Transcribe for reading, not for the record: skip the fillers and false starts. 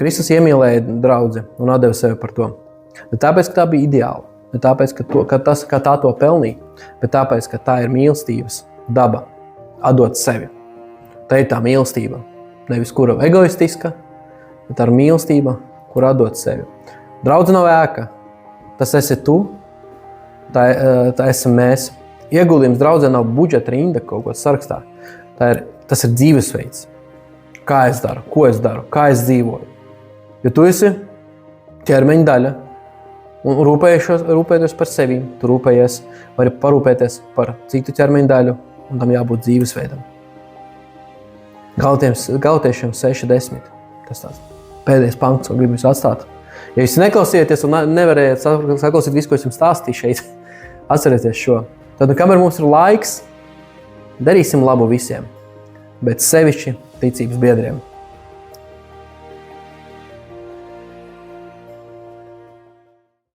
Kristus iemīlēja draudzi un atdeva sevi par to. Ne tāpēc, ka tā bija ideāla, ne tāpēc, ka tā to pelnīja, bet tāpēc, ka tā ir mīlestības daba, atdot sevi. Tā ir tā mīlestība, nevis kura egoistiska, bet tā ir mīlestība, kur atdot sevi. Draudze nav ēka, tas esi tu, tā esam mēs. Ieguldījums draudzē nav budžeta rinda kaut ko sarakstā. Tas ir dzīvesveids. Kā es daru, ko es daru, kā es dzīvoju. Jo tu esi ķermeņa daļa un rūpēties par sevi. Tu vari parūpēties par citu ķermeņa daļu un tam jābūt dzīvesveidam. Galotiešiem 6:10. Tas tāds pēdējais punkts, ko gribu jūs atstāt. Ja jūs neklausieties un nevarējat saklausīt visu, ko es jums stāstīju šeit, atcerieties šo. Tad, kamēr mums ir laiks, darīsim labu visiem, bet sevišķi ticības biedriem.